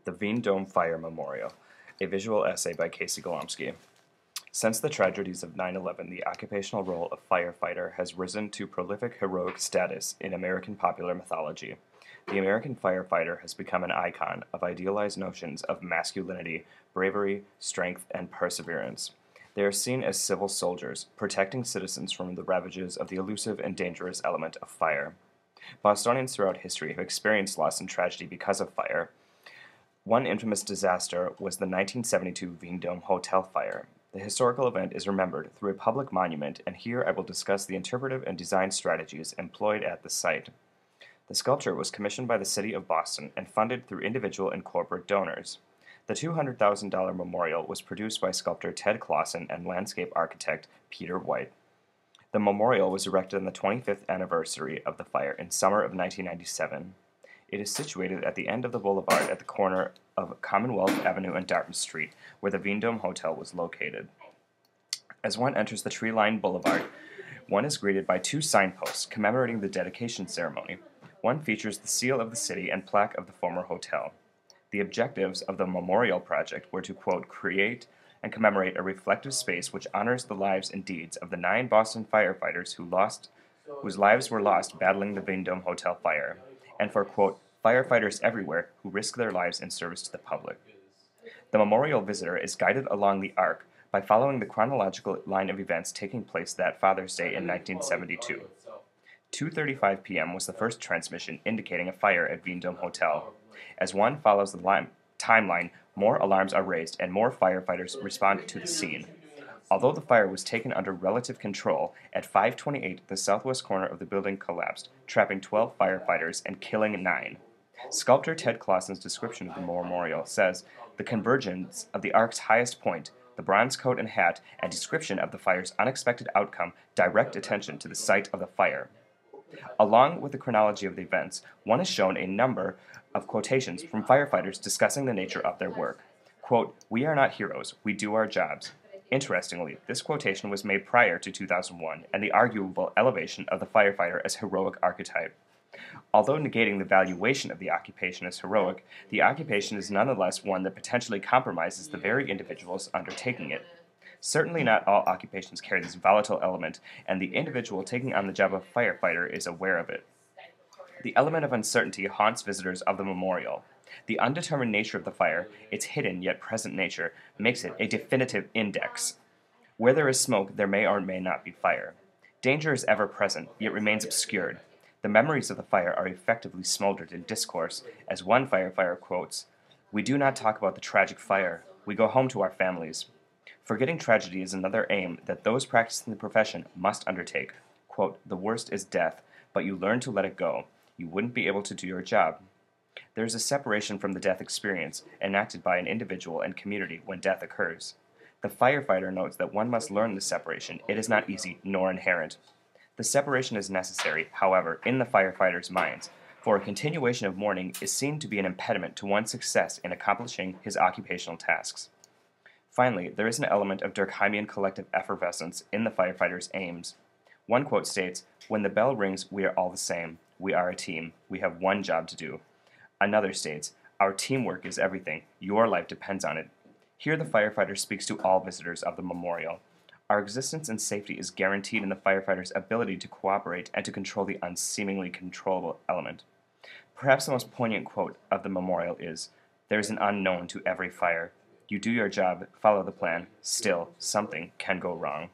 The Vendome Fire Memorial, a visual essay by Casey Golomsky. Since the tragedies of 9/11, the occupational role of firefighter has risen to prolific heroic status in American popular mythology. The American firefighter has become an icon of idealized notions of masculinity, bravery, strength, and perseverance. They are seen as civil soldiers, protecting citizens from the ravages of the elusive and dangerous element of fire. Bostonians throughout history have experienced loss and tragedy because of fire. One infamous disaster was the 1972 Vendome Hotel Fire. The historical event is remembered through a public monument, and here I will discuss the interpretive and design strategies employed at the site. The sculpture was commissioned by the City of Boston and funded through individual and corporate donors. The $200,000 memorial was produced by sculptor Ted Clausen and landscape architect Peter White. The memorial was erected on the 25th anniversary of the fire in summer of 1997. It is situated at the end of the boulevard at the corner of Commonwealth Avenue and Dartmouth Street, where the Vendome Hotel was located. As one enters the tree-lined boulevard, one is greeted by two signposts commemorating the dedication ceremony. One features the seal of the city and plaque of the former hotel. The objectives of the memorial project were to, quote, create and commemorate a reflective space which honors the lives and deeds of the 9 Boston firefighters whose lives were lost battling the Vendome Hotel fire, and for, quote, firefighters everywhere who risk their lives in service to the public. The memorial visitor is guided along the arc by following the chronological line of events taking place that Father's Day in 1972. 2:35 p.m. was the first transmission indicating a fire at Vendome Hotel. As one follows the timeline, more alarms are raised and more firefighters respond to the scene. Although the fire was taken under relative control, at 5:28 the southwest corner of the building collapsed, trapping 12 firefighters and killing 9. Sculptor Ted Clausen's description of the memorial says, the convergence of the arc's highest point, the bronze coat and hat, and description of the fire's unexpected outcome direct attention to the site of the fire. Along with the chronology of the events, one is shown a number of quotations from firefighters discussing the nature of their work. Quote, "We are not heroes, we do our jobs." Interestingly, this quotation was made prior to 2001 and the arguable elevation of the firefighter as heroic archetype. Although negating the valuation of the occupation as heroic, the occupation is nonetheless one that potentially compromises the very individuals undertaking it. Certainly not all occupations carry this volatile element, and the individual taking on the job of firefighter is aware of it. The element of uncertainty haunts visitors of the memorial. The undetermined nature of the fire, its hidden yet present nature, makes it a definitive index. Where there is smoke, there may or may not be fire. Danger is ever present, yet remains obscured. The memories of the fire are effectively smoldered in discourse, as one firefighter quotes, "We do not talk about the tragic fire. We go home to our families." Forgetting tragedy is another aim that those practicing the profession must undertake. Quote, "The worst is death, but you learn to let it go. You wouldn't be able to do your job." There is a separation from the death experience, enacted by an individual and community when death occurs. The firefighter notes that one must learn this separation. It is not easy nor inherent. The separation is necessary, however, in the firefighter's minds, for a continuation of mourning is seen to be an impediment to one's success in accomplishing his occupational tasks. Finally, there is an element of Durkheimian collective effervescence in the firefighter's aims. One quote states, "When the bell rings, we are all the same. We are a team. We have one job to do." Another states, "Our teamwork is everything. Your life depends on it." Here the firefighter speaks to all visitors of the memorial. Our existence and safety is guaranteed in the firefighter's ability to cooperate and to control the unseemingly controllable element. Perhaps the most poignant quote of the memorial is, "There is an unknown to every fire. You do your job, follow the plan. Still, something can go wrong."